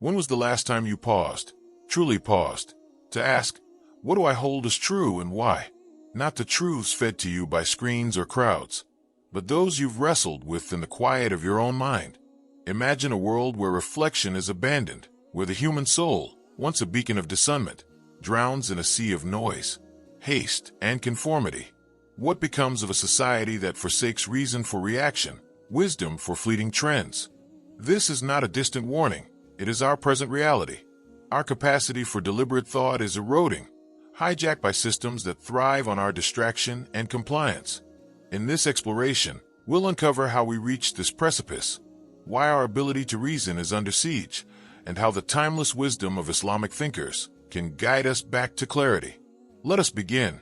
When was the last time you paused, truly paused, to ask, what do I hold as true and why? Not the truths fed to you by screens or crowds, but those you've wrestled with in the quiet of your own mind. Imagine a world where reflection is abandoned, where the human soul, once a beacon of discernment, drowns in a sea of noise, haste, and conformity. What becomes of a society that forsakes reason for reaction, wisdom for fleeting trends? This is not a distant warning. It is our present reality. Our capacity for deliberate thought is eroding, hijacked by systems that thrive on our distraction and compliance. In this exploration, we'll uncover how we reached this precipice, why our ability to reason is under siege, and how the timeless wisdom of Islamic thinkers can guide us back to clarity. Let us begin.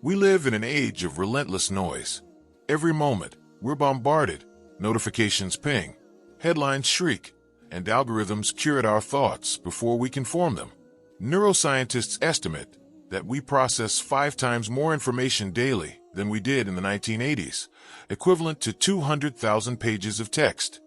We live in an age of relentless noise. Every moment, we're bombarded, notifications ping, headlines shriek, and algorithms curate our thoughts before we can form them. Neuroscientists estimate that we process 5 times more information daily than we did in the 1980s, equivalent to 200,000 pages of text.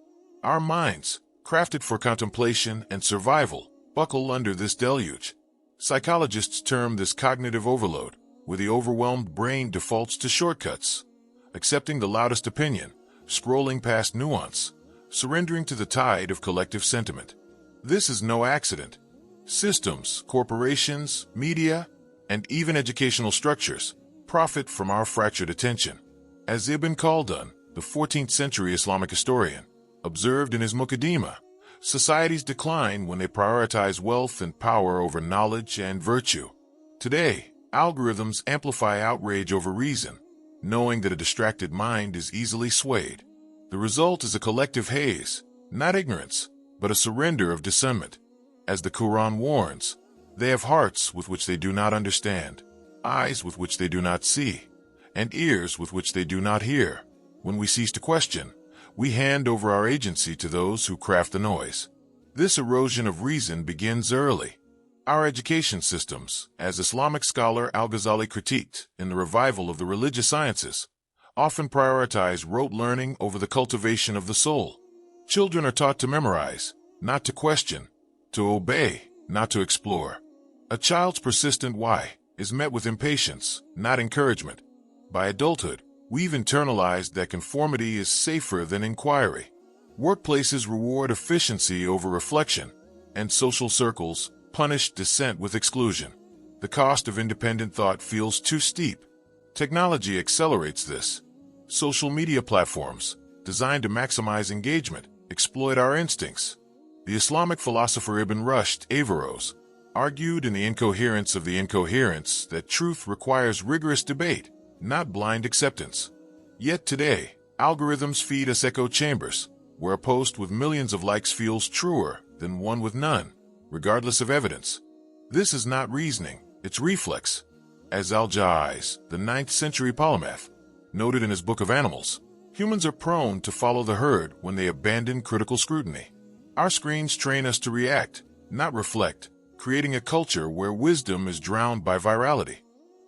Our minds, crafted for contemplation and survival, buckle under this deluge. Psychologists term this cognitive overload, where the overwhelmed brain defaults to shortcuts, accepting the loudest opinion, scrolling past nuance, surrendering to the tide of collective sentiment. This is no accident. Systems, corporations, media, and even educational structures profit from our fractured attention. As Ibn Khaldun, the 14th century Islamic historian, observed in his Muqaddimah, societies decline when they prioritize wealth and power over knowledge and virtue. Today, algorithms amplify outrage over reason, knowing that a distracted mind is easily swayed. The result is a collective haze, not ignorance, but a surrender of discernment. As the Quran warns, they have hearts with which they do not understand, eyes with which they do not see, and ears with which they do not hear. When we cease to question, we hand over our agency to those who craft the noise. This erosion of reason begins early. Our education systems, as Islamic scholar Al-Ghazali critiqued in the revival of the religious sciences, often prioritize rote learning over the cultivation of the soul. Children are taught to memorize, not to question, to obey, not to explore. A child's persistent why is met with impatience, not encouragement. By adulthood, we've internalized that conformity is safer than inquiry. Workplaces reward efficiency over reflection, and social circles punish dissent with exclusion. The cost of independent thought feels too steep. Technology accelerates this. Social media platforms, designed to maximize engagement, exploit our instincts. The Islamic philosopher Ibn Rushd Averroes argued in The Incoherence of the Incoherence that truth requires rigorous debate, not blind acceptance. Yet today, algorithms feed us echo chambers, where a post with millions of likes feels truer than one with none, regardless of evidence. This is not reasoning, it's reflex. As Al-Jaiz, the 9th century polymath, noted in his Book of Animals, humans are prone to follow the herd when they abandon critical scrutiny. Our screens train us to react, not reflect, creating a culture where wisdom is drowned by virality.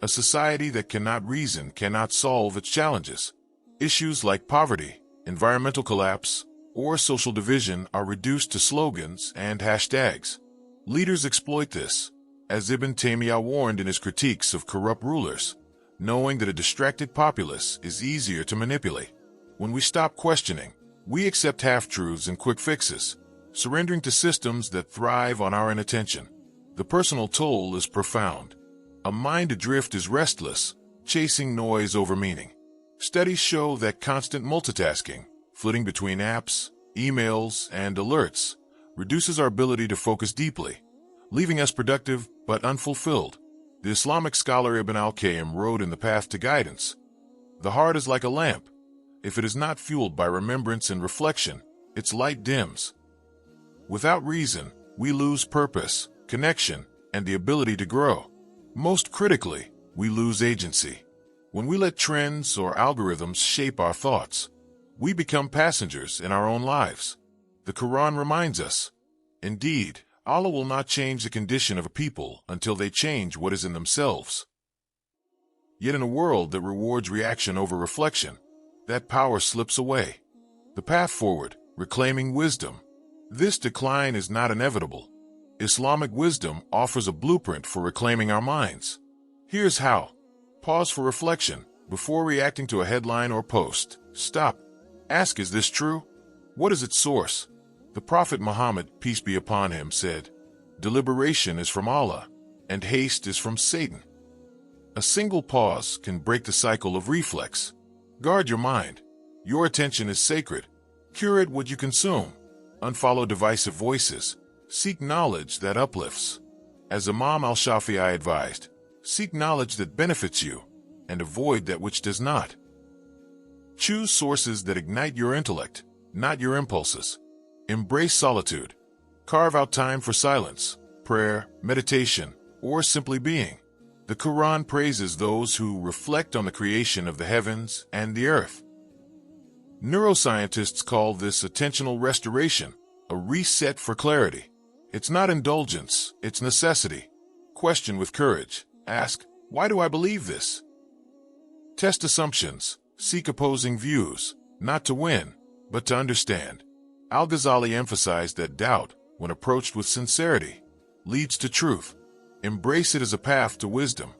A society that cannot reason cannot solve its challenges. Issues like poverty, environmental collapse, or social division are reduced to slogans and hashtags. Leaders exploit this, as Ibn Taymiyyah warned in his critiques of corrupt rulers, knowing that a distracted populace is easier to manipulate. When we stop questioning, we accept half-truths and quick fixes, surrendering to systems that thrive on our inattention. The personal toll is profound. A mind adrift is restless, chasing noise over meaning. Studies show that constant multitasking, flitting between apps, emails, and alerts, reduces our ability to focus deeply, leaving us productive but unfulfilled. The Islamic scholar Ibn al-Qayyim wrote in The Path to Guidance, "The heart is like a lamp. If it is not fueled by remembrance and reflection, its light dims." Without reason, we lose purpose, connection, and the ability to grow. Most critically, we lose agency. When we let trends or algorithms shape our thoughts, we become passengers in our own lives. The Quran reminds us, indeed, Allah will not change the condition of a people until they change what is in themselves. Yet in a world that rewards reaction over reflection, that power slips away. The path forward, reclaiming wisdom, This decline is not inevitable. Islamic wisdom offers a blueprint for reclaiming our minds. Here's how. Pause for reflection. Before reacting to a headline or post, stop. Ask, is this true? What is its source? The Prophet Muhammad, peace be upon him, said, "Deliberation is from Allah, and haste is from Satan." A single pause can break the cycle of reflex. Guard your mind. Your attention is sacred. Curate what you consume. Unfollow divisive voices. Seek knowledge that uplifts. As Imam al-Shafi'i advised, seek knowledge that benefits you, and avoid that which does not. Choose sources that ignite your intellect, not your impulses. Embrace solitude. Carve out time for silence, prayer, meditation, or simply being. The Quran praises those who reflect on the creation of the heavens and the earth. Neuroscientists call this attentional restoration, a reset for clarity. It's not indulgence, it's necessity. Question with courage. Ask, why do I believe this? Test assumptions. Seek opposing views, not to win, but to understand. Al-Ghazali emphasized that doubt, when approached with sincerity, leads to truth. Embrace it as a path to wisdom.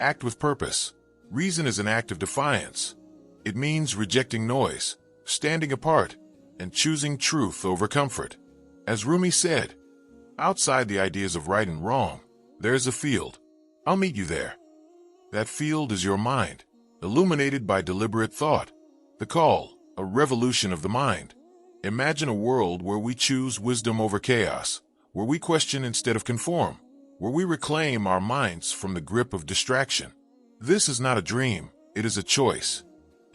Act with purpose. Reason is an act of defiance. It means rejecting noise, standing apart, and choosing truth over comfort. As Rumi said, outside the ideas of right and wrong, there's a field. I'll meet you there. That field is your mind, illuminated by deliberate thought. The call, a revolution of the mind. Imagine a world where we choose wisdom over chaos, where we question instead of conform, where we reclaim our minds from the grip of distraction. This is not a dream, it is a choice.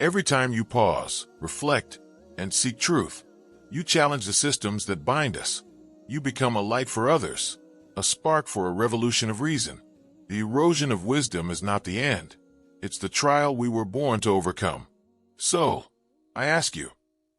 Every time you pause, reflect, and seek truth, you challenge the systems that bind us. You become a light for others, a spark for a revolution of reason. The erosion of wisdom is not the end. It's the trial we were born to overcome. So, I ask you,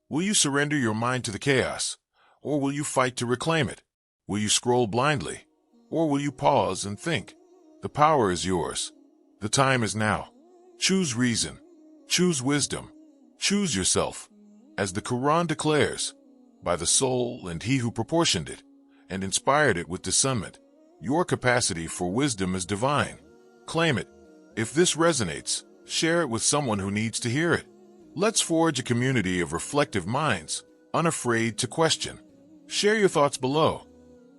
will you surrender your mind to the chaos, or will you fight to reclaim it? Will you scroll blindly, or will you pause and think? The power is yours. The time is now. Choose reason. Choose wisdom. Choose yourself. As the Quran declares, by the soul and he who proportioned it, and inspired it with discernment, your capacity for wisdom is divine. Claim it. If this resonates, share it with someone who needs to hear it. Let's forge a community of reflective minds, unafraid to question. Share your thoughts below.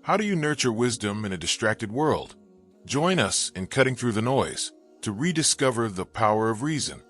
How do you nurture wisdom in a distracted world? Join us in cutting through the noise to rediscover the power of reason.